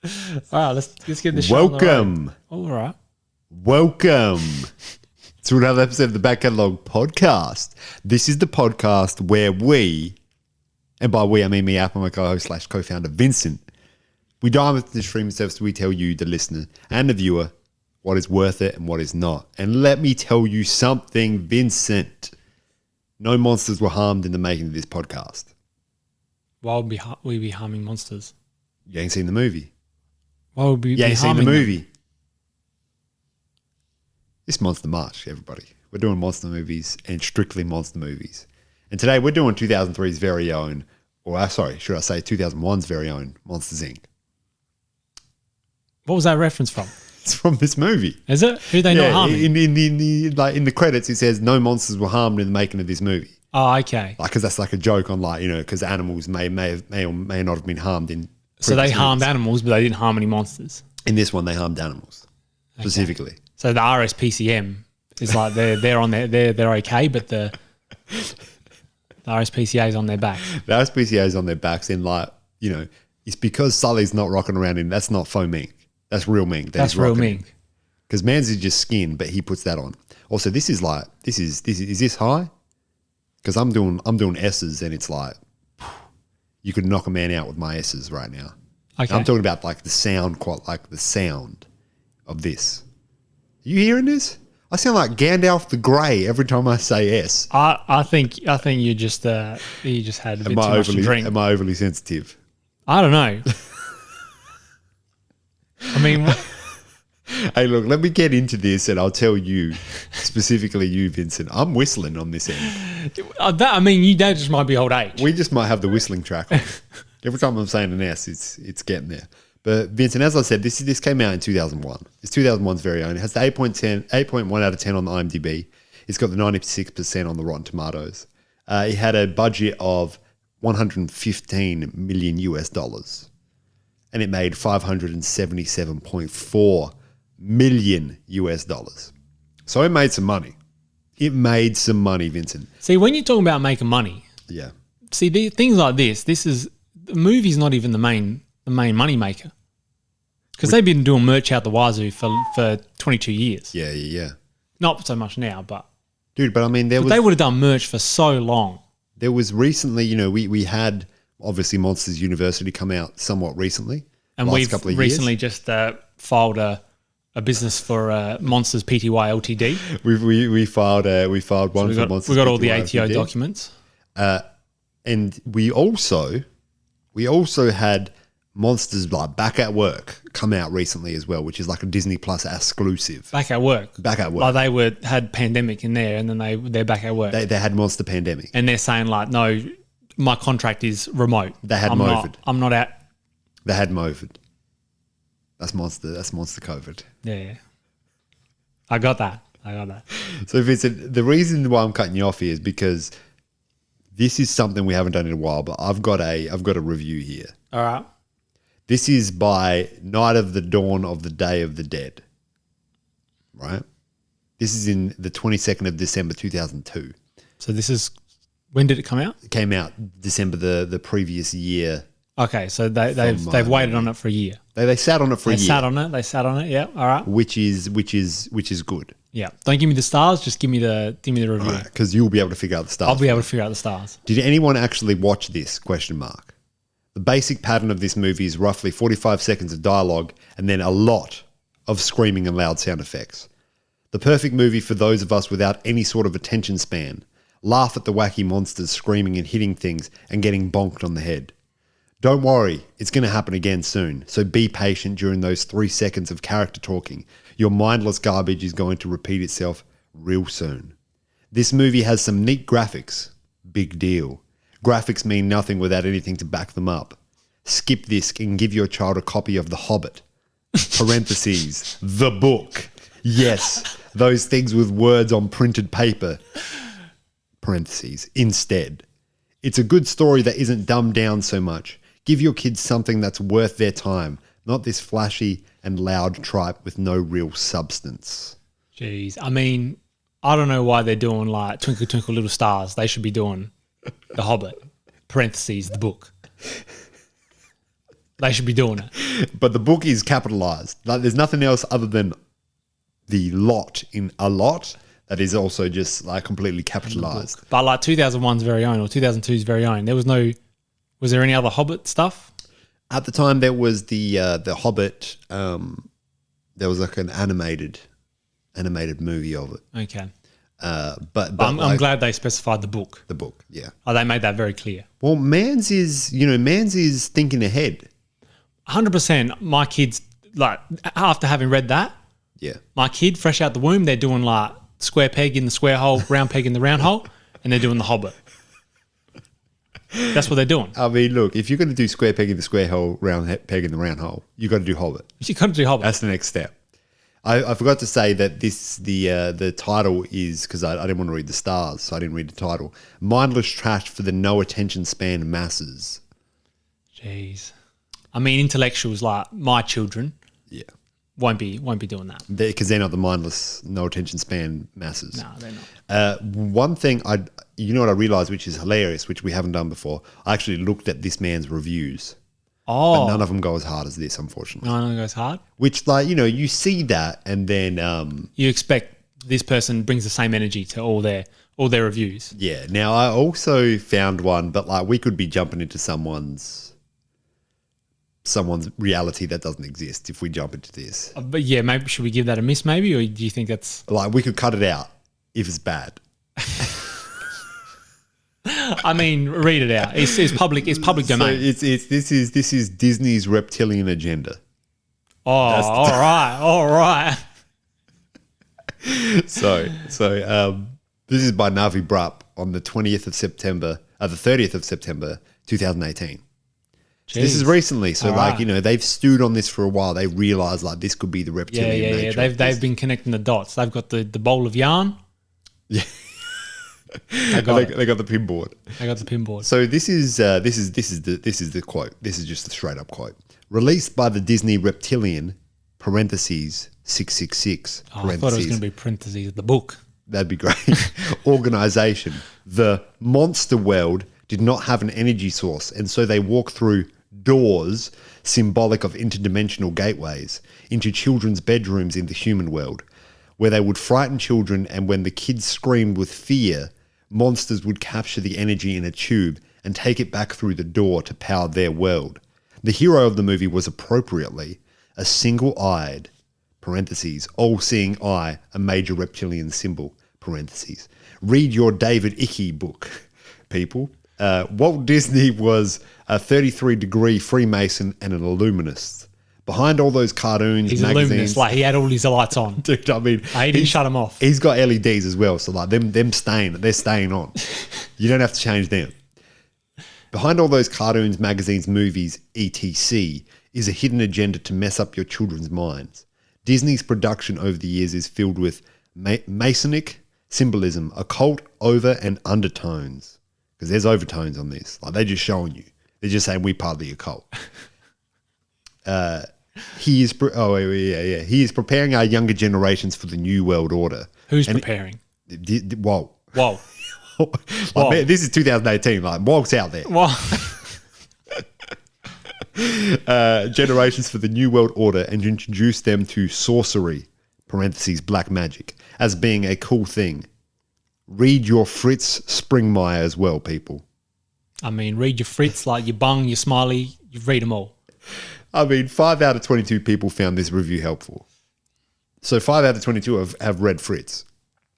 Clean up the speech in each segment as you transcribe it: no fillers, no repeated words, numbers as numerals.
All right, let's get this show on the road. All right. Welcome to another episode of the Back Catalogue podcast. This is the podcast where we, and by we I mean me, Apple, my co-host / co-founder Vincent, we dive into the streaming service. We tell you, the listener and the viewer, what is worth it and what is not. And let me tell you something, Vincent. No monsters were harmed in the making of this podcast. Why would we be harming monsters? You ain't seen the movie. Why would we You be ain't seen harming the movie. them? It's Monster March, everybody. We're doing monster movies and strictly monster movies. And today we're doing 2003's very own, or sorry, should I say 2001's very own, Monsters, Inc. What was that reference from? It's from this movie. Is it? Who they not harming? In the credits, it says no monsters were harmed in the making of this movie. Oh, okay. Because that's like a joke on because animals may or may not have been harmed in. So they harmed movies. animals, but they didn't harm any monsters. In this one, they harmed animals specifically. So the RSPCM is like they're on they're okay, but the RSPCA is on their back. The RSPCA is on their backs, and it's because Sully's not rocking around in. That's not faux mink. That's real mink. That's real mink. Because man's is just skin, but he puts that on. Also, this is this high? Because I'm doing S's, and it's like you could knock a man out with my S's right now. Okay. I'm talking about like the sound of this. Are you hearing this? I sound like Gandalf the Grey every time I say S. I think you just had a bit too much to drink. Am I overly sensitive? I don't know. I mean, hey, look, let me get into this, and I'll tell you, specifically you, Vincent. I'm whistling on this end. that just might be old age. We just might have the whistling track on. Every time I'm saying an S, it's getting there. But Vincent, as I said, this came out in 2001. It's 2001's very own. It has the 8.1 out of 10 on the IMDb. It's got the 96% on the Rotten Tomatoes. It had a budget of $115 million US, and it made $577.4 million US. So it made some money. It made some money, Vincent. See, when you're talking about making money, yeah. See, things like this is the movie's not even the main money maker. Because they've been doing merch out the wazoo for 22 years. Yeah. Not so much now, but... Dude, but I mean, they would have done merch for so long. There was recently, we had, obviously, Monsters University come out somewhat recently. And we've recently just filed a business for Monsters Pty Ltd. We filed one for Monsters. We got all Pty the ATO Ltd. documents. And we also had Monsters like Back at Work come out recently as well, which is like a Disney Plus exclusive. Back at Work. Like they had Pandemic in there, and then they're Back at Work. They had Monster Pandemic, and they're saying like, no, my contract is remote. They had COVID. I'm not out. They had COVID. That's Monster COVID. Yeah. I got that. So Vincent, the reason why I'm cutting you off here is because this is something we haven't done in a while, but I've got a review here. All right. This is by Night of the Dawn of the Day of the Dead. Right? This is in the 22nd of December 2002. So this is, when did it come out? It came out December the previous year. Okay, so they've waited on it for a year. They sat on it for a year. They sat on it. Yeah. All right. Which is good. Yeah. Don't give me the stars. Just give me the review. Because you'll be able to figure out the stars. I'll be able to figure out the stars. Did anyone actually watch this? ? The basic pattern of this movie is roughly 45 seconds of dialogue and then a lot of screaming and loud sound effects. The perfect movie for those of us without any sort of attention span. Laugh at the wacky monsters screaming and hitting things and getting bonked on the head. Don't worry, it's going to happen again soon, so be patient during those 3 seconds of character talking. Your mindless garbage is going to repeat itself real soon. This movie has some neat graphics. Big deal. Graphics mean nothing without anything to back them up. Skip this and give your child a copy of The Hobbit. Parentheses, the book. Yes, those things with words on printed paper. Parentheses, instead. It's a good story that isn't dumbed down so much. Give your kids something that's worth their time, not this flashy and loud tripe with no real substance. Jeez, I mean, I don't know why they're doing like Twinkle Twinkle Little Stars. They should be doing The Hobbit, parentheses, the book. They should be doing it. But the book is capitalized. Like, there's nothing else other than the lot in a lot that is also just like completely capitalized. But like 2001's very own or 2002's very own, was there any other Hobbit stuff? At the time, there was the Hobbit. There was like an animated movie of it. Okay. But I'm glad they specified the book. The book, yeah. Oh, they made that very clear. Well, Mans is thinking ahead. 100%. My kids, like, after having read that, Yeah. my kid, fresh out the womb, they're doing like square peg in the square hole, round peg in the round hole, and they're doing the Hobbit. That's what they're doing. I mean, look, if you're going to do square peg in the square hole, round peg in the round hole, you got to do Hobbit. You got to do Hobbit. That's the next step. I forgot to say that the title is, because I didn't want to read the stars, so I didn't read the title. Mindless trash for the no attention span masses. Jeez. I mean, intellectuals like my children Yeah. won't be doing that. Because they're not the mindless, no attention span masses. No, they're not. One thing what I realized, which is hilarious, which we haven't done before, I actually looked at this man's reviews. Oh. But none of them go as hard as this, unfortunately. No one goes hard. Which, like, you see that, and then You expect this person brings the same energy to all their reviews. yeah. Now, I also found one, but like we could be jumping into someone's reality that doesn't exist if we jump into this. But yeah, maybe should we give that a miss? Maybe, or do you think that's? Like, we could cut it out if it's bad. I mean, read it out. It's public. It's public domain. So this is Disney's reptilian agenda. Oh, all right. So this is by Navi Brupp on the 30th of September, 2018. So this is recently. So All like, right. they've stewed on this for a while. They realized like this could be the reptilian Yeah. nature. of They've this. been connecting the dots. They've got the bowl of yarn. Yeah. They got They got the pinboard. the pinboard. So this is the quote. This is just a straight up quote. Released by the Disney Reptilian (666). Oh, I thought it was going to be parentheses the book. That'd be great. Organization. The monster world did not have an energy source, and so they walk through doors symbolic of interdimensional gateways into children's bedrooms in the human world, where they would frighten children, and when the kids screamed with fear, monsters would capture the energy in a tube and take it back through the door to power their world. The hero of the movie was appropriately a single-eyed (parentheses, all-seeing eye, a major reptilian symbol) (parentheses). Read your David Icke book, people. Walt Disney was a 33-degree Freemason and an illuminist. Behind all those cartoons, He's a magazines, luminous. Like he had all his lights on. dude, I mean, He didn't shut them off. he's got LEDs as well, so like they're staying on. You don't have to change them. Behind all those cartoons, magazines, movies, etc., is a hidden agenda to mess up your children's minds. Disney's production over the years is filled with Masonic symbolism, occult over and undertones. Because there's overtones on this. Like, they're just showing you. They're just saying we're part of the occult. He is preparing our younger generations for the new world order. Who's preparing? Whoa. Whoa. Like, man, this is 2018. Like, Walt's out there. Whoa. Generations for the new world order and introduce them to sorcery (parentheses black magic) as being a cool thing. Read your Fritz Springmeier as well, people. I mean, read your Fritz, like your Bung, your Smiley. You read them all. I mean, 5 out of 22 people found this review helpful. So 5 out of 22 have read Fritz.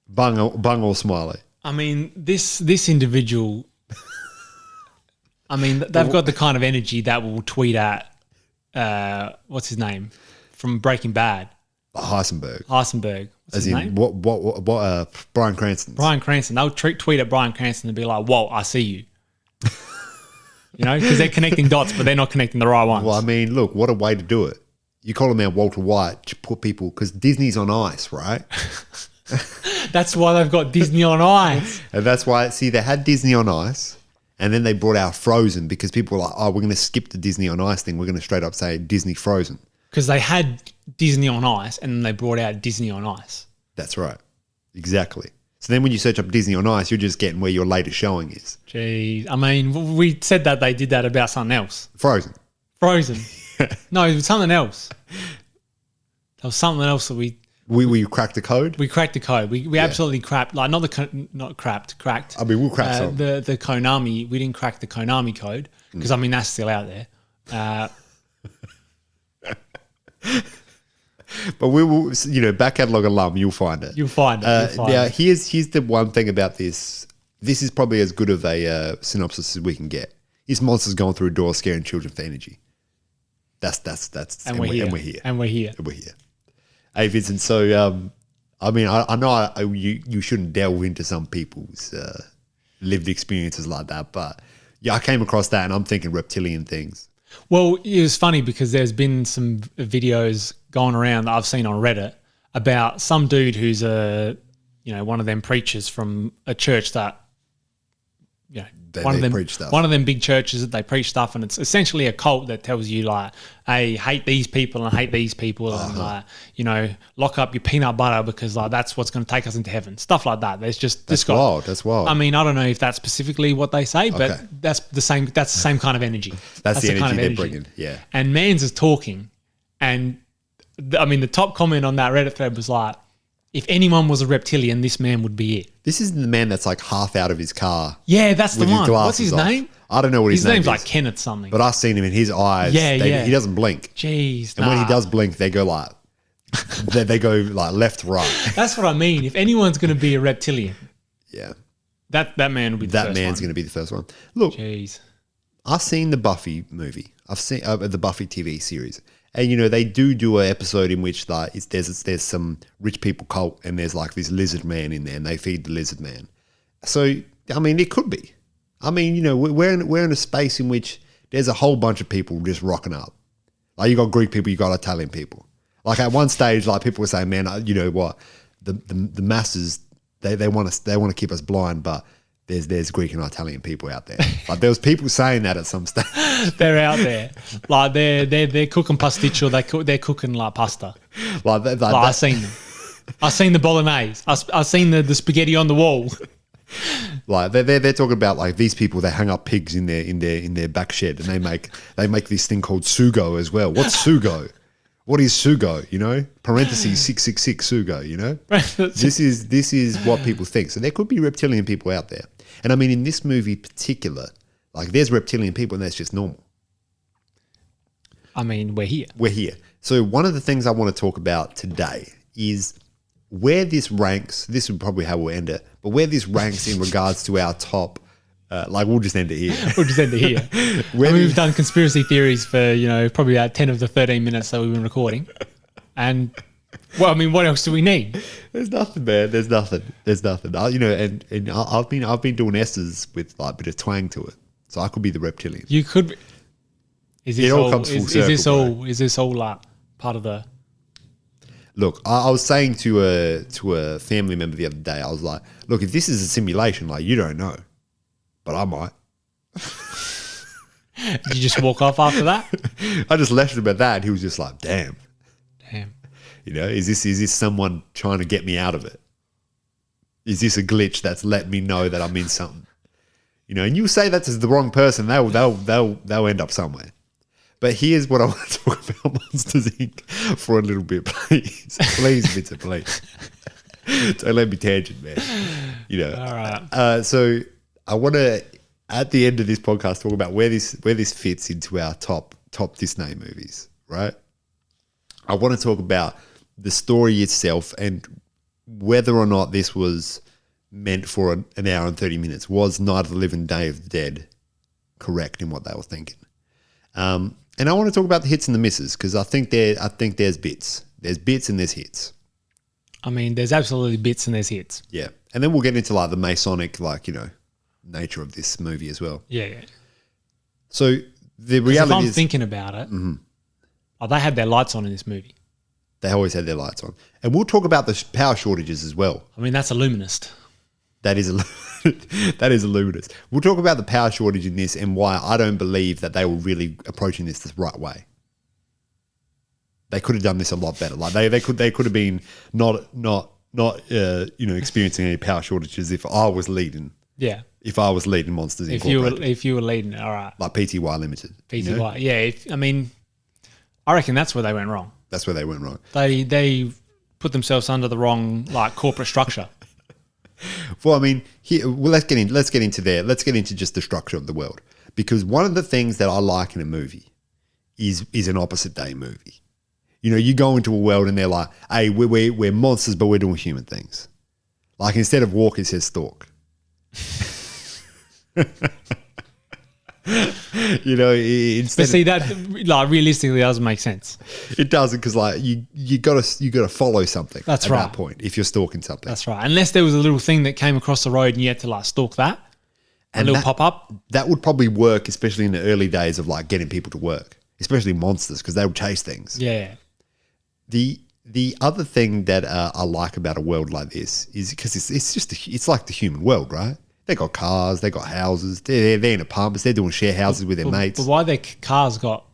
Bung or Smiley. I mean, this individual. I mean, they've got the kind of energy that will tweet at what's his name from Breaking Bad, Heisenberg. What's As his in, name? what Bryan Cranston. Brian Cranston. They'll tweet at Brian Cranston and be like, "Whoa, I see you." Because they're connecting dots, but they're not connecting the right ones. Well, I mean, look, what a way to do it. You call him out Walter White to put people, because Disney's on ice, right? That's why they've got Disney on Ice. And that's why, see, they had Disney on Ice, and then they brought out Frozen because people were like, oh, we're going to skip the Disney on Ice thing. We're going to straight up say Disney Frozen. Because they had Disney on Ice, and then they brought out Disney on Ice. That's right. Exactly. So then when you search up Disney on Ice, you're just getting where your latest showing is. Jeez. I mean, we said that they did that about something else. Frozen. Frozen. No, it was something else. There was something else that We cracked the code. we cracked the code. We absolutely cracked. Like cracked. I mean, we'll crack some. The Konami. We didn't crack the Konami code because I mean that's still out there. But we will, back catalogue alum, you'll find it. You'll find it. Now, here's the one thing about this. This is probably as good of a synopsis as we can get. This monster's going through a door, scaring children for energy. That's And we're here. Hey, Vincent. So, I mean, I know you shouldn't delve into some people's lived experiences like that, but yeah, I came across that, and I'm thinking reptilian things. Well, it was funny because there's been some videos going around that I've seen on Reddit about some dude who's one of them preachers from a church that, one of them big churches that they preach stuff, and it's essentially a cult that tells you like, hey, hate these people and hate these people, and lock up your peanut butter because like that's what's going to take us into heaven, stuff like that. There's just this guy. Wild. That's wild. I mean, I don't know if that's specifically what they say, but that's the same. That's the same kind of energy. That's the energy kind of they're bringing. Yeah. And Mans is talking, and the top comment on that Reddit thread was like, if anyone was a reptilian, this man would be it. This is the man that's like half out of his car. Yeah, that's the one. What's his name? I don't know what his name is. His name's like Kenneth something. But I've seen him in his eyes. He doesn't blink. Jeez. And when he does blink, they go like, they go like left, right. That's what I mean. If anyone's going to be a reptilian, yeah, that man will be the first one. That man's going to be the first one. Look, jeez. I've seen the Buffy movie. I've seen the Buffy TV series. And, they do an episode in which like there's some rich people cult and there's like this lizard man in there and they feed the lizard man. So, I mean, it could be. I mean, we're in a space in which there's a whole bunch of people just rocking up. Like you got Greek people, you got Italian people. Like at one stage, like people were saying, man, you know what? The masses, they want to keep us blind, but there's Greek and Italian people out there. Like there was people saying that at some stage. They're out there, like they're cooking pasticcio. They're cooking like pasta. I've seen them. I've seen the bolognese. I've seen the spaghetti on the wall. Like they're talking about like these people. They hang up pigs in their back shed, and they make this thing called sugo as well. What's sugo? What is sugo? Parentheses 666 sugo. This is what people think. So there could be reptilian people out there. And I mean, in this movie particular, like there's reptilian people and that's just normal. I mean, we're here. We're here. So one of the things I want to talk about today is where this ranks. This is probably how we'll end it, but where this ranks in regards to our top. We'll just end it here. We'll just end it here. We've done conspiracy theories for probably about 10 of the 13 minutes that we've been recording, and. Well, I mean, what else do we need? There's nothing, man. There's nothing. And I've been doing S's with like a bit of twang to it, so I could be the reptilian. You could. It all comes full circle. Is this all like part of the? Look, I was saying to a family member the other day, I was like, look, if this is a simulation, like you don't know, but I might. Did you just walk off after that? I just left him at that, and he was just like, damn. Is this someone trying to get me out of it? Is this a glitch that's let me know that I'm in something? And you say that to the wrong person, they'll end up somewhere. But here's what I want to talk about Monsters Inc. for a little bit, please. Please, Vincent, please. Don't let me tangent, man. All right. So I want to, at the end of this podcast, talk about where this fits into our top Disney movies, right? I want to talk about the story itself and whether or not this was meant for an hour and 30 minutes. Was Night of the Living Day of the Dead correct in what they were thinking? And I want to talk about the hits and the misses because I think there's bits. There's bits and there's hits. I mean, there's absolutely bits and there's hits. Yeah. And then we'll get into like the Masonic, nature of this movie as well. Yeah. So the reality is... if I'm thinking about it, they had their lights on in this movie. They always had their lights on. And we'll talk about the power shortages as well. I mean, that's illuminist. That is illuminist. We'll talk about the power shortage in this and why I don't believe that they were really approaching this the right way. They could have done this a lot better. Like they could have been not experiencing any power shortages if I was leading. Yeah. If I was leading Monsters Incorporated. If you were leading it, all right. Like PTY Limited. PTY, you know? yeah. I reckon that's where they went wrong. That's where they went wrong. They put themselves under the wrong corporate structure. Well, I mean, let's get into there. Let's get into just the structure of the world, because one of the things that I like in a movie is an opposite day movie. You know, you go into a world and they're like, "Hey, we're monsters, but we're doing human things." Like instead of walk, it says stalk. You know, but see that realistically doesn't make sense. It doesn't, because you gotta follow something. That's at right. that point, if you're stalking something. That's right. Unless there was a little thing that came across the road and you had to stalk that, and a little pop up. That would probably work, especially in the early days of getting people to work, especially monsters, because they would chase things. Yeah. The other thing that I like about a world like this is because it's like the human world, right? They got cars, they got houses, they're in apartments, they're doing share houses with their mates. But why their cars got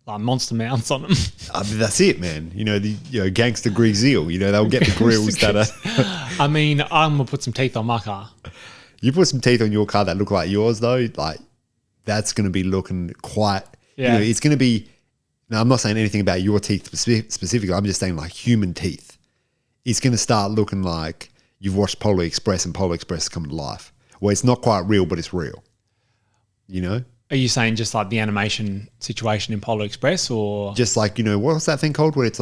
monster mounts on them? I mean, that's it, man. You know, gangster Greaseel. You know, they'll get the grills that are. I mean, I'm gonna put some teeth on my car. You put some teeth on your car that look like yours, though. That's going to be looking quite. Yeah. You know, it's going to be. Now, I'm not saying anything about your teeth specifically. I'm just saying human teeth. It's going to start looking like you've watched Polar Express and Polar Express has come to life. Well, it's not quite real, but it's real. You know? Are you saying just like the animation situation in Polar Express, or just what's that thing called where it's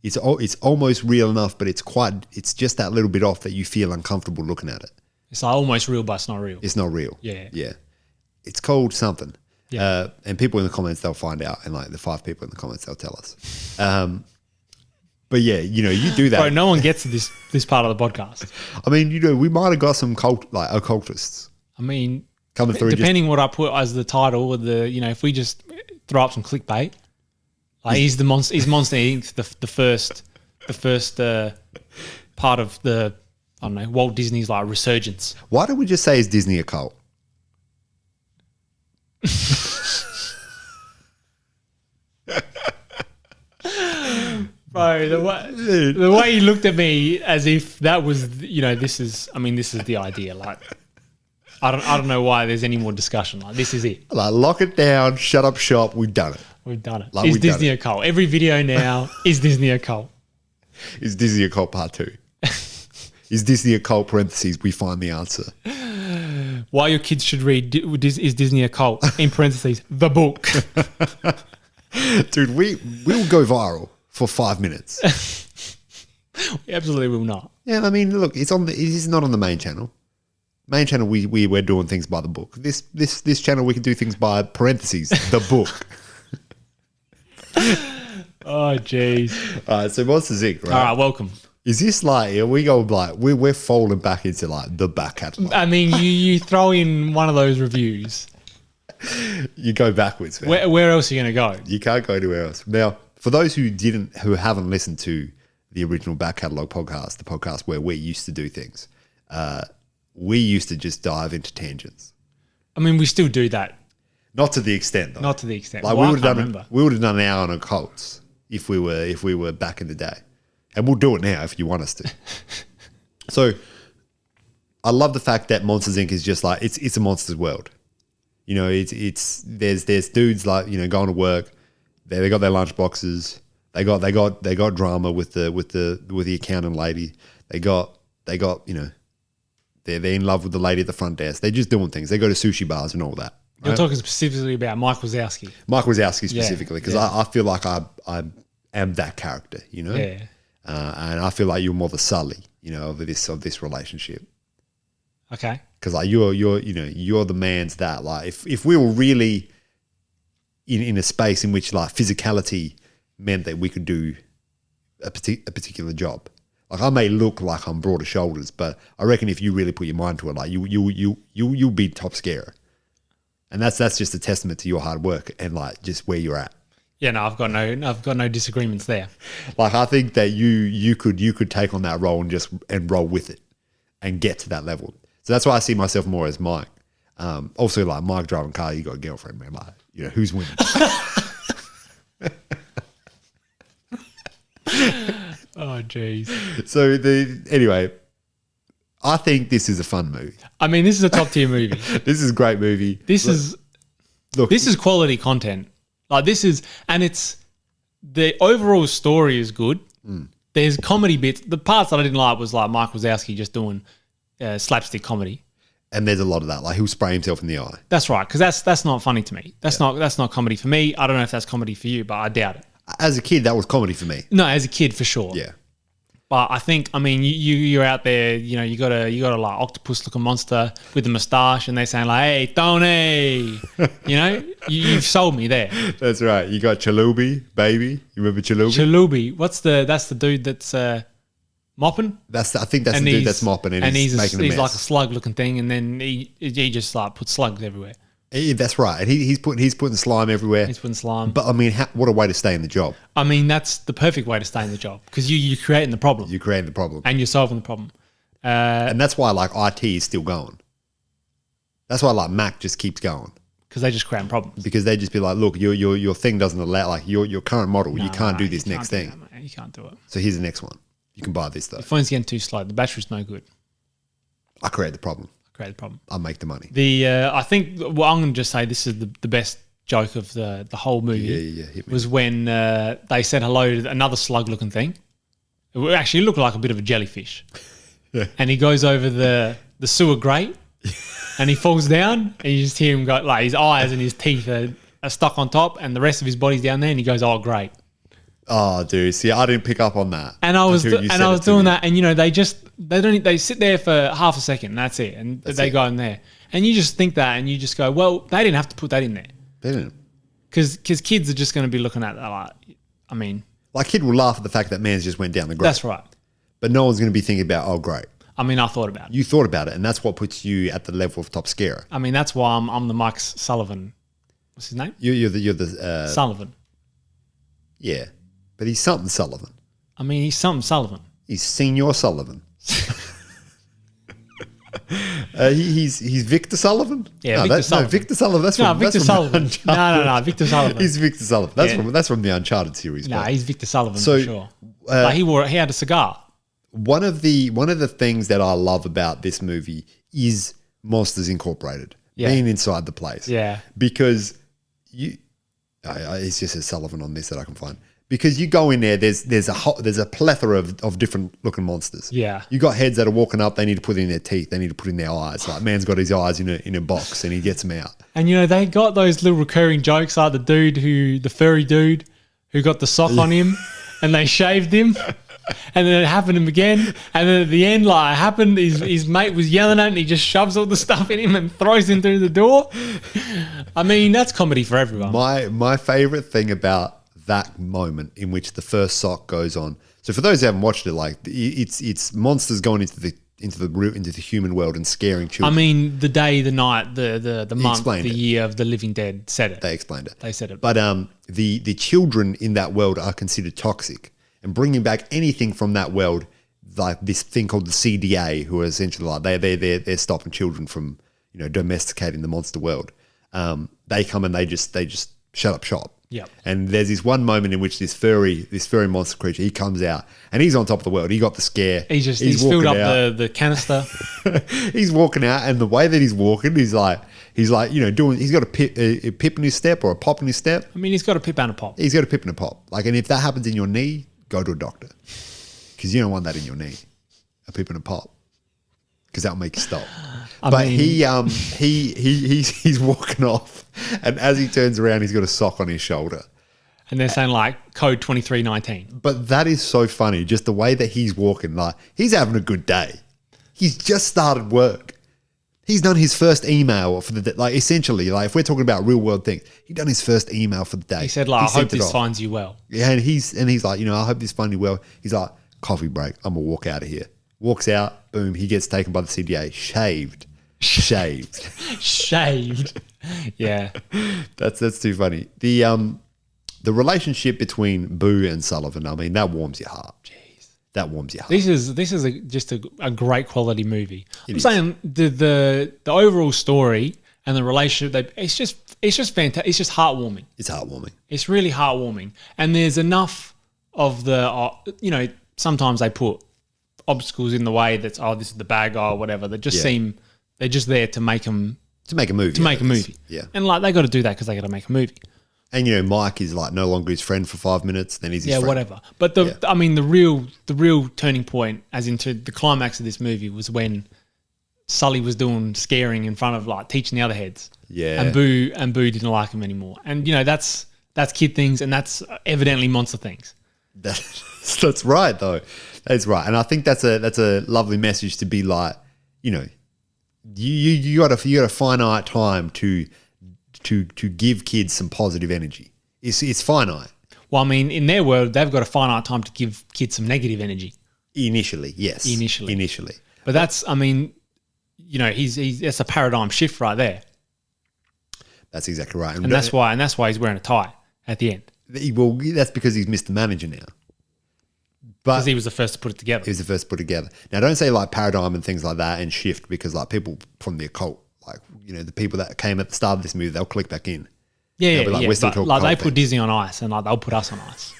it's almost real enough, but it's just that little bit off that you feel uncomfortable looking at it. It's almost real, but it's not real. It's not real. Yeah. Yeah. It's called something. Yeah. And people in the comments, they'll find out. And the 5 people in the comments, they'll tell us. But yeah, you do that. Bro, no one gets to this part of the podcast. I mean, we might have got some occultists. I mean, coming through. Depending what I put as the title, or if we just throw up some clickbait, is Monster Inc. the first part of the, I don't know, Walt Disney's resurgence. Why don't we just say is Disney a cult? Bro, the way he looked at me as if that was, this is the idea. I don't know why there's any more discussion. This is it. Lock it down, shut up shop, we've done it. We've done it. Is Disney a cult? Every video now, is Disney a cult? Is Disney a cult part 2? Is Disney a cult parentheses, we find the answer. Why your kids should read Is Disney a cult? In parentheses, the book. Dude, we'll go viral for 5 minutes. We absolutely will not. Yeah, I mean, look, it is not on the main channel. Main channel, we're doing things by the book. This channel, we can do things by parentheses, the book. Oh, jeez. All right, so Monsters Inc., right? All right, welcome. Is this we're falling back into the back catalogue? I mean, you throw in one of those reviews. You go backwards, man. Where else are you going to go? You can't go anywhere else. Now, for those who haven't listened to the original Back Catalogue podcast, the podcast where we used to do things, we used to just dive into tangents. I mean, we still do that. Not to the extent, though. Not to the extent. We would have done an hour on occults if we were back in the day, and we'll do it now if you want us to. So, I love the fact that Monsters Inc. is just it's a monsters world. You know, there's dudes going to work. They got their lunch boxes. They got drama with the accountant lady. They got they're in love with the lady at the front desk. They're just doing things. They go to sushi bars and all that. Right? You're talking specifically about Mike Wazowski. Mike Wazowski specifically, because yeah. I feel like I am that character, Yeah. And I feel like you're more the Sully, of this relationship. Okay. Because you're the man's that if we were really in a space in which physicality meant that we could do a particular job. I may look like I'm broader shoulders, but I reckon if you really put your mind to it, you'll be top scarer. And that's just a testament to your hard work and just where you're at. Yeah, no, I've got no disagreements there. I think that you could take on that role and roll with it and get to that level. So that's why I see myself more as Mike. Also, Mike driving car, you got a girlfriend, man. Who's winning? Oh, jeez. So anyway, I think this is a fun movie. I mean, this is a top tier movie. This is a great movie. This is quality content. Like this is, and it's the overall story is good. There's comedy bits. The parts that I didn't like was like Mike Wazowski just doing slapstick comedy. And there's a lot of that. Like he'll spray himself in the eye. That's right, because that's not funny to me. That's not comedy for me. I don't know if that's comedy for you, but I doubt it. As a kid, that was comedy for me. No, as a kid for sure. Yeah. But I think, I mean, you're out there, you know, you got a like octopus looking monster with a moustache, and they're saying like, "Hey, Tony," you know, you've sold me there. That's right. You got Chalubi, baby. You remember Chalubi? Chalubi. That's the dude that's mopping. I think that's the dude that's mopping, and he's making a mess. He's like a slug looking thing, and then he just like puts slugs everywhere. Yeah, that's right. And he's putting slime everywhere. He's putting slime. But I mean, what a way to stay in the job. I mean, that's the perfect way to stay in the job because you're creating the problem. You're creating the problem. And you're solving the problem. And that's why like IT is still going. That's why like Mac just keeps going. Because they just create problems. Because they just be like, look, your thing doesn't allow, like your current model, you can't do this next thing. You can't do it. So here's the next one. You can buy this though. The phone's getting too slow. The battery's no good. I create the problem. I'll make the money. I think, well, I'm going to just say this is the best joke of the whole movie. Yeah. Hit me. Was when they said hello to another slug-looking thing. It actually looked like a bit of a jellyfish. Yeah. And he goes over the sewer grate and he falls down and you just hear him go, like his eyes and his teeth are stuck on top and the rest of his body's down there and he goes, "Oh, great." Oh, dude. See, I didn't pick up on that. And I was doing that, and you know, they sit there for half a second, and that's it, and they go in there, and you just think that, and you just go, well, they didn't have to put that in there. They didn't, because kids are just going to be looking at that like, I mean, like kid will laugh at the fact that man's just went down the grate. That's right. But no one's going to be thinking about, oh, great. I mean, I thought about it. You thought about it, and that's what puts you at the level of top scarer. I mean, that's why I'm the Mike Sullivan. What's his name? You're the Sullivan. Yeah. But he's something Sullivan. I mean, he's something Sullivan. He's Senior Sullivan. He's Victor Sullivan. Yeah, Victor Sullivan. No, Victor Sullivan. Victor Sullivan. No, Victor Sullivan. He's Victor Sullivan. That's from the Uncharted series. No, he's Victor Sullivan for sure. Like he had a cigar. One of the things that I love about this movie is Monsters Incorporated being inside the place. Yeah, because it's just a Sullivan on this that I can find. Because you go in there, there's a plethora of different looking monsters. Yeah, you got heads that are walking up. They need to put in their teeth. They need to put in their eyes. Like man's got his eyes in a box and he gets them out. And you know they got those little recurring jokes like the furry dude who got the sock on him, and they shaved him, and then it happened to him again, and then at the end like it happened, his mate was yelling at him, and he just shoves all the stuff in him and throws him through the door. I mean that's comedy for everyone. My favorite thing about that moment in which the first sock goes on. So for those who haven't watched it, like it's monsters going into the human world and scaring children. I mean, the day, the night, the month, the year of the living dead said it. They explained it. They said it. But the children in that world are considered toxic, and bringing back anything from that world, like this thing called the CDA, who are essentially like they're stopping children from domesticating the monster world. They come and they just shut up shop. Yeah. And there's this one moment in which this furry monster creature, he comes out and he's on top of the world. He got the scare. He's filled up the canister. He's walking out, and the way that he's walking, he's got a pip in his step or a pop in his step. I mean, he's got a pip and a pop. He's got a pip and a pop. Like, and if that happens in your knee, go to a doctor, because you don't want that in your knee, a pip and a pop, because that'll make you stop. He's walking off, and as he turns around, he's got a sock on his shoulder. And they're saying like code 2319. But that is so funny, just the way that he's walking, like he's having a good day. He's just started work. He's done his first email for the day. Like essentially, like if we're talking about real world things, he's done his first email for the day. He said like, I hope this finds you well. Yeah, and he's like, I hope this finds you well. He's like, coffee break, I'm gonna walk out of here. Walks out, boom, he gets taken by the CDA, shaved. Yeah. That's too funny. The relationship between Boo and Sullivan, I mean, that warms your heart. Jeez. That warms your heart. This is just a great quality movie. I'm saying the overall story and the relationship, it's just fantastic. It's just heartwarming. It's heartwarming. It's really heartwarming. And there's enough of the sometimes they put obstacles in the way. That's this is the bad guy or whatever. They just seem they're just there to make them to make a movie. Yeah, and like they got to do that because they got to make a movie. And Mike is like no longer his friend for 5 minutes. Then he's his friend. Whatever. But the real turning point, as into the climax of this movie, was when Sully was doing scaring in front of like teaching the other heads. Yeah, and Boo didn't like him anymore. And that's kid things, and that's evidently monster things. That's right, though. That's right, and I think that's a lovely message to be like, you got a finite time to give kids some positive energy. It's finite. Well, I mean, in their world, they've got a finite time to give kids some negative energy. Initially, yes. Initially. But that's, I mean, he's that's a paradigm shift right there. That's exactly right. And that's why he's wearing a tie at the end. Well, that's because he's Mr. Manager now. Because he was the first to put it together. He was the first to put it together. Now, don't say like paradigm and things like that and shift, because like people from the occult, like, the people that came at the start of this movie, they'll click back in. Yeah. We're still talking like they put Disney on ice, and like they'll put us on ice.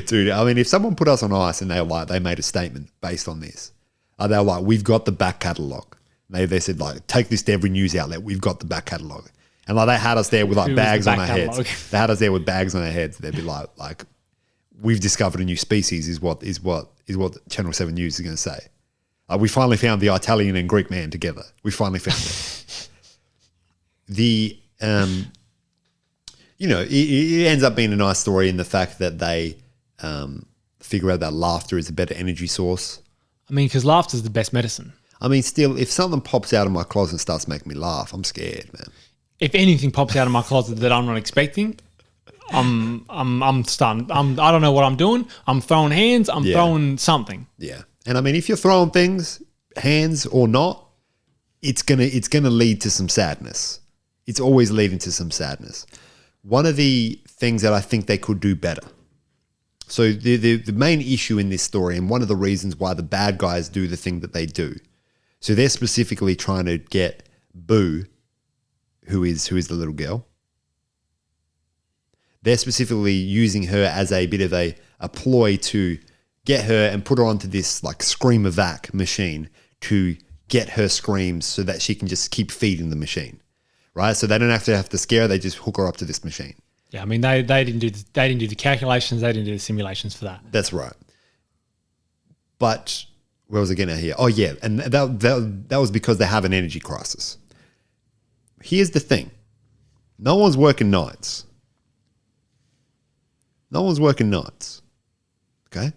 Dude, I mean, if someone put us on ice and they made a statement based on this, they're like, we've got the back catalogue. They said like, take this to every news outlet. We've got the back catalogue. And like they had us there with like bags on our heads. They had us there with bags on our heads. They'd be like, we've discovered a new species is what Channel 7 News is going to say. We finally found the Italian and Greek man together. We finally found it. It ends up being a nice story in the fact that they figure out that laughter is a better energy source. I mean, because laughter is the best medicine. I mean, still, if something pops out of my closet and starts making me laugh, I'm scared, man. If anything pops out of my closet that I'm not expecting, I'm stunned. I don't know what I'm doing. I'm throwing hands. I'm throwing something. Yeah, and I mean, if you're throwing things, hands or not, it's gonna lead to some sadness. It's always leading to some sadness. One of the things that I think they could do better. So the main issue in this story, and one of the reasons why the bad guys do the thing that they do. So they're specifically trying to get Boo, who is the little girl. They're specifically using her as a bit of a ploy to get her and put her onto this like scream-a-vac machine to get her screams so that she can just keep feeding the machine, right? So they don't have to scare her; they just hook her up to this machine. Yeah, I mean they didn't do the calculations, they didn't do the simulations for that. That's right. But where was I getting at here? Oh yeah, and that was because they have an energy crisis. Here's the thing: no one's working nights. No one's working nights. Okay.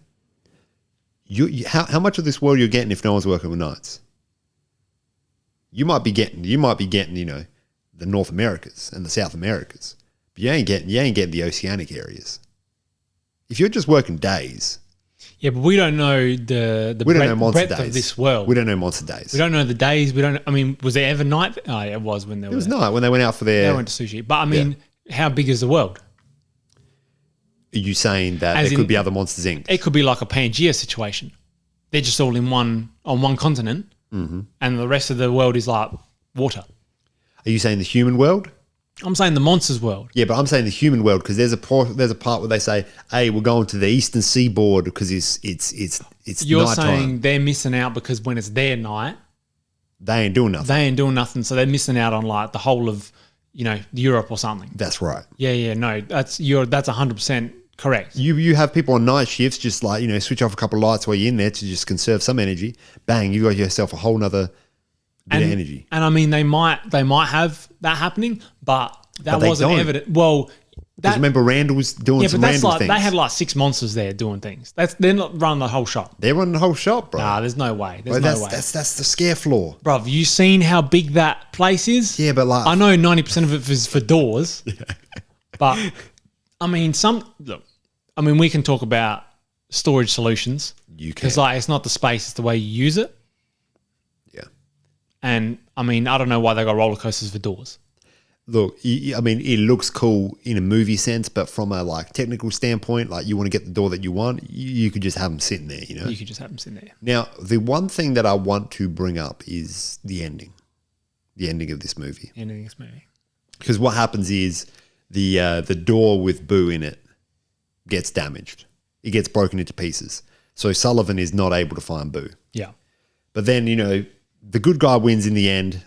How much of this world you're getting if no one's working with nights? You might be getting, the North Americas and the South Americas, but you ain't getting the oceanic areas. If you're just working days. Yeah, but we don't know the breadth of this world. We don't know monster days. We don't know the days. Was there ever night? Oh, yeah, it was when there was. It was night when they went out for their. They went to sushi. But I mean, how big is the world? Are you saying that there could be other Monsters Inc.? It could be like a Pangea situation. They're just all on one continent, and the rest of the world is like water. Are you saying the human world? I'm saying the monsters world. Yeah, but I'm saying the human world because there's a part where they say, "Hey, we're going to the eastern seaboard because it's You're nighttime." Saying they're missing out because when it's their night, they ain't doing nothing. So they're missing out on like the whole of Europe or something. That's right. Yeah. No, that's 100% correct. You have people on night shifts just like switch off a couple of lights while you're in there to just conserve some energy. Bang, you got yourself a whole nother bit of energy. And I mean, they might have that happening, but that wasn't evident. Well, because remember Randall was doing some Randall things. They had like 6 monsters there doing things. They're not running the whole shop. They're running the whole shop, bro. Nah, there's no way. That's the scare floor, bro. Have you seen how big that place is? Yeah, but like I know 90% of it is for doors, but I mean we can talk about storage solutions. You can, because like it's not the space; it's the way you use it. Yeah, and I mean I don't know why they got roller coasters for doors. Look, I mean, it looks cool in a movie sense, but from a like technical standpoint, like you want to get the door that you want, you could just have them sitting there, You could just have them sitting there. Now, the one thing that I want to bring up is the ending of this movie. Because what happens is the door with Boo in it gets damaged. It gets broken into pieces. So Sullivan is not able to find Boo. Yeah. But then, you know, the good guy wins in the end.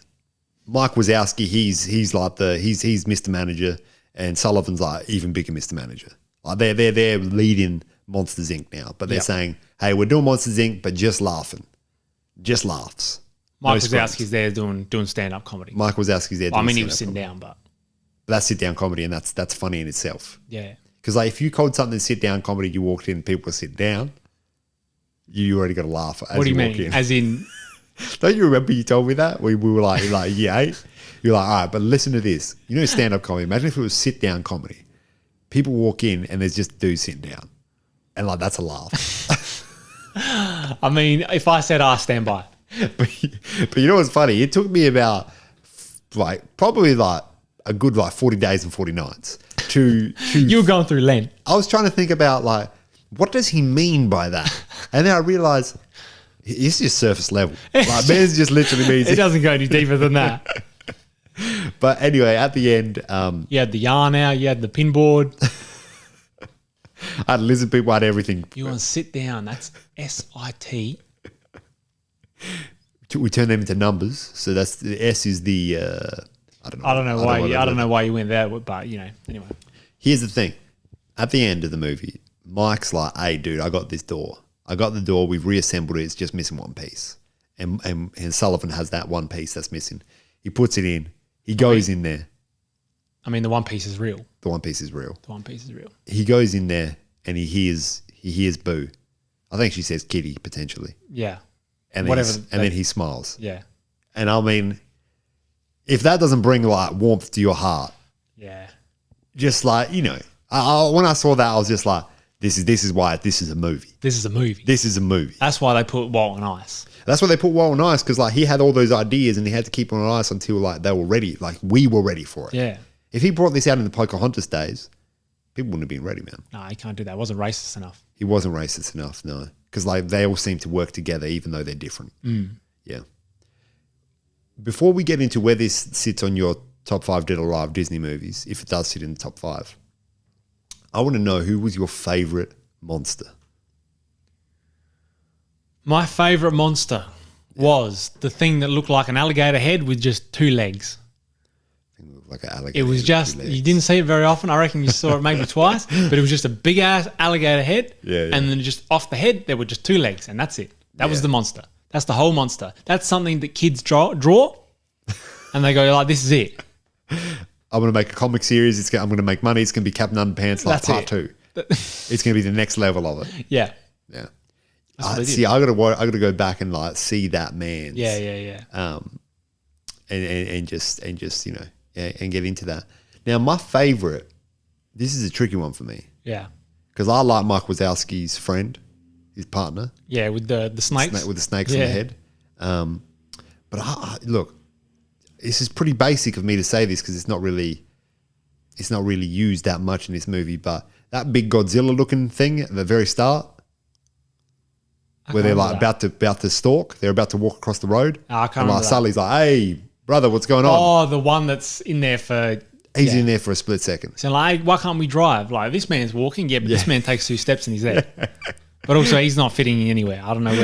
Mike Wazowski, he's like he's Mr. Manager, and Sullivan's like even bigger Mr. Manager. Like they're leading Monsters Inc. now, but they're saying, hey, we're doing Monsters Inc., but just laughing. Just laughs. Mike Wazowski's there doing stand-up comedy. Mike Wazowski's there doing I mean, he was sitting down, but that's sit-down comedy, and that's funny in itself. yeah. Because like if you called something sit-down comedy, you walked in, people were sitting down, you already got to laugh as What do you walk mean? in. As in, Don't you remember you told me that? We were like year 8. You're like, all right, but listen to this. You know stand-up comedy. Imagine if it was sit-down comedy. People walk in and there's just dudes sitting down. And like, that's a laugh. I mean, if I said, stand by. but you know what's funny? It took me about probably a good 40 days and 40 nights to You were going through Lent. I was trying to think about like, what does he mean by that? And then I realized it's just surface level. Like, man's just literally means It doesn't go any deeper than that. But anyway, at the end, You had the yarn out, you had the pinboard. I had lizard people, I had everything. You want to sit down. That's SIT. We turn them into numbers. So that's the S is the I don't know why you went there, but you know, anyway. Here's the thing. At the end of the movie, Mike's like, hey dude, I got this door. I got the door, we've reassembled it, it's just missing one piece. And Sullivan has that one piece that's missing. He puts it in. He goes in there. I mean, the one piece is real. The one piece is real. The one piece is real. He goes in there and he hears Boo. I think she says Kitty potentially. Yeah. And then he smiles. Yeah. And I mean, if that doesn't bring like warmth to your heart, Yeah. just like, you know, when I saw that, I was just like, this is why this is a movie. This is a movie. This is a movie. That's why they put Walt on ice. That's why they put Walt on ice, because like he had all those ideas and he had to keep on ice until like they were ready. Like we were ready for it. Yeah. If he brought this out in the Pocahontas days, people wouldn't have been ready, man. No, he can't do that. It wasn't racist enough. He wasn't racist enough, no. Because like they all seem to work together even though they're different. Yeah. Before we get into where this sits on your top 5 Dead or Alive Disney movies, if it does sit in the top 5, I want to know who was your favorite monster? My favorite monster was the thing that looked like an alligator head with just 2 legs. Like an alligator. It was just, you didn't see it very often. I reckon you saw it maybe twice, but it was just a big ass alligator head. Yeah. And then just off the head, there were just 2 legs, and that's it. That was the monster. That's the whole monster. That's something that kids draw and they go like, this is it. I'm going to make a comic series. I'm going to make money. It's going to be Captain Underpants like That's part it. 2. It's going to be the next level of it. Yeah. Yeah. That's what they See, did. I got to go back and like see that man. Yeah. And just you know, and get into that. Now, my favorite, this is a tricky one for me Yeah. because I like Mike Wazowski's friend, his partner, Yeah, with the snakes. with the snakes on the head. But look, this is pretty basic of me to say this because it's not really used that much in this movie. But that big Godzilla looking thing at the very start, where they're like about to stalk, they're about to walk across the road. I can't and like remember that. Sully's like, "Hey, brother, what's going on?" Oh, the one that's in there for... He's in there for a split second. So like, why can't we drive? Like, this man's walking, but this man takes 2 steps and he's there. But also, he's not fitting in anywhere. I don't know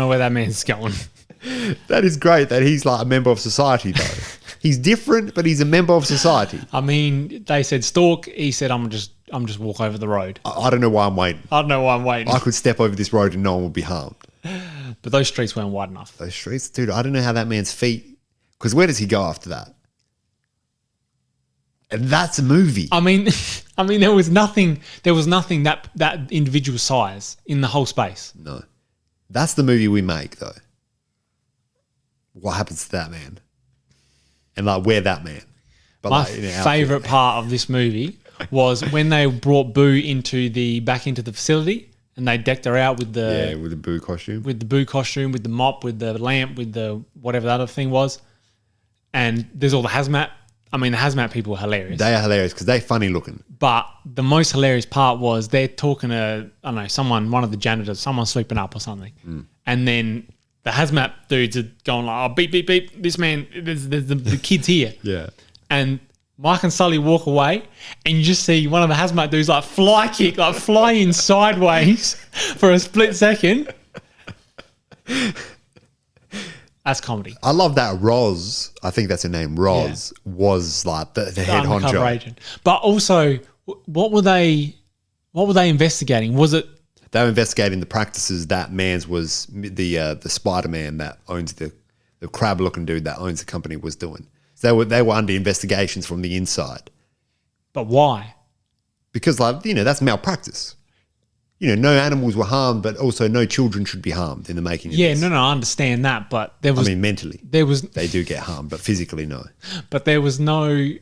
where that man's going. That is great that he's like a member of society, though. He's different, but he's a member of society. I mean, they said stalk. He said, I'm just walk over the road. I don't know why I'm waiting. I don't know why I'm waiting. I could step over this road and no one would be harmed. But those streets weren't wide enough. Those streets, dude, I don't know how that man's feet, because where does he go after that? And that's a movie. I mean, there was nothing that individual size in the whole space. No. That's the movie we make, though. What happens to that man? And like, we're that man. But My like, in our favorite part of this movie was when they brought Boo back into the facility and they decked her out with with the Boo costume. with the Boo costume, with the mop, with the lamp, with the whatever that other thing was. And there's all the hazmat. I mean, the hazmat people were hilarious. They are hilarious because they're funny looking. But the most hilarious part was they're talking to, I don't know, one of the janitors, someone sweeping up or something. And then the hazmat dudes are going like, oh, beep, beep, beep. This man, there's the kid's here. Yeah. And Mike and Sully walk away and you just see one of the hazmat dudes like fly in sideways for a split second. That's comedy. I love that Roz, I think that's her name, Roz, was like the head Undercover honcho. agent. But also, what were they investigating? Was it They were investigating the practices that Mans was, the Spider-Man that owns the crab-looking dude that owns the company was doing. So they were under investigations from the inside. but why? Because, like, that's malpractice. No animals were harmed, but also no children should be harmed in the making of this. No, I understand that, but there was Mentally. They do get harmed, but physically, no. but there was no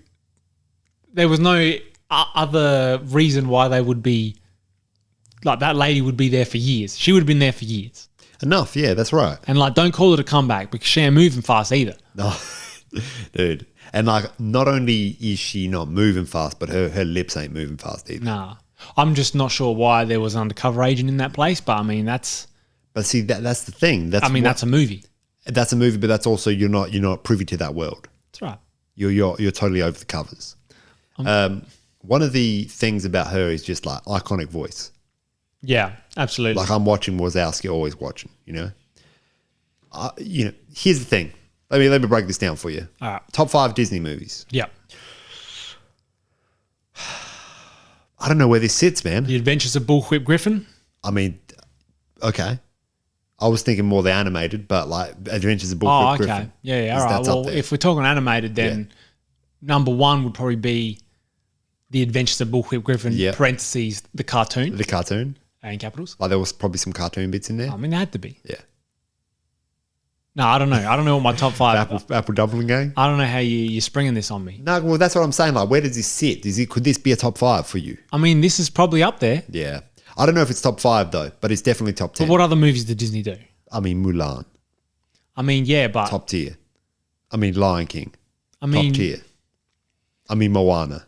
other reason why they would be like that lady would be there for years. She would have been there for years. Enough, yeah, that's right. And like, don't call it a comeback because she ain't moving fast either. No, dude. And like, not only is she not moving fast, but her lips ain't moving fast either. Nah. I'm just not sure why there was an undercover agent in that place, but I mean that's But see, that's the thing. That's a movie. That's a movie, but that's also you're not privy to that world. That's right. You're totally over the covers. One of the things about her is just like iconic voice. Yeah, absolutely. Like I'm watching Wazowski, always watching. Here's the thing. Let me break this down for you. All right. Top 5 Disney movies. Yeah. I don't know where this sits, man. The Adventures of Bullwhip Griffin. I mean, okay. I was thinking more the animated, but like Adventures of Bullwhip Griffin. Oh, okay. Yeah, all right. That's up Well, there. if we're talking animated, then number 1 would probably be The Adventures of Bullwhip Griffin, parentheses, the cartoon. The cartoon. In capitals. Like there was probably some cartoon bits in there. I mean, there had to be. Yeah. No, I don't know. I don't know what my top 5. Apple Dumpling Gang. I don't know how you're springing this on me. No, well, that's what I'm saying. Like, where does this sit? Could this be a top 5 for you? I mean, this is probably up there. Yeah. I don't know if it's top 5 though, but it's definitely top 10. But what other movies did Disney do? I mean, Mulan. I mean, yeah, but Top tier. I mean, Lion King. I mean, Top tier. I mean, Moana.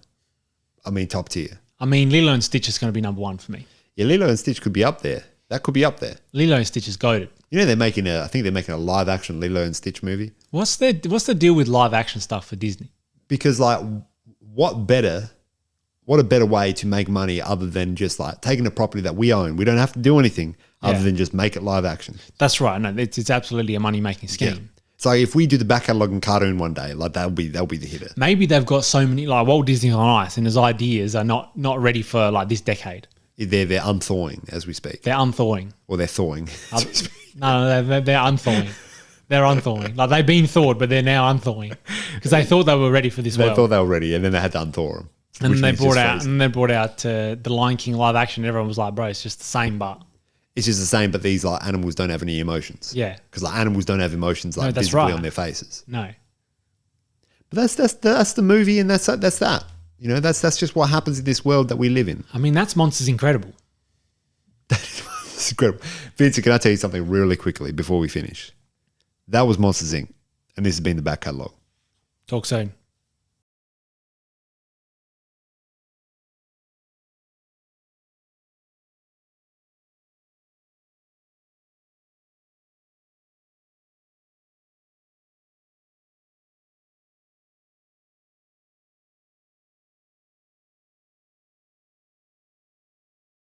I mean, top tier. I mean, Lilo and Stitch is going to be number 1 for me. Yeah, Lilo and Stitch could be up there. That could be up there. Lilo and Stitch is goated. I think they're making a live action Lilo and Stitch movie. What's the deal with live action stuff for Disney? Because like, what a better way to make money other than just like taking a property that we own. We don't have to do anything other than just make it live action. That's right. No, it's absolutely a money making scheme. Yeah. So if we do the back catalogue and cartoon one day, like that'll be the hitter. Maybe they've got so many, like Walt Disney's on ice and his ideas are not ready for like this decade. They're unthawing as we speak. They're unthawing. Or they're thawing. No, they're unthawing. They're unthawing. Like they've been thawed, but they're now unthawing because they thought they were ready for this They world. thought they were ready, and then they had to unthaw them. And then they brought out the Lion King live action. And everyone was like, "Bro, it's just the same." But it's just the same. But these like animals don't have any emotions. Yeah, because like animals don't have emotions like that's visibly right. on their faces. No, but that's the movie, and that's that. That's just what happens in this world that we live in. I mean, that's Monsters Incredible. It's incredible. Vincent, can I tell you something really quickly before we finish? That was Monsters Inc. And this has been the back catalogue. Talk soon.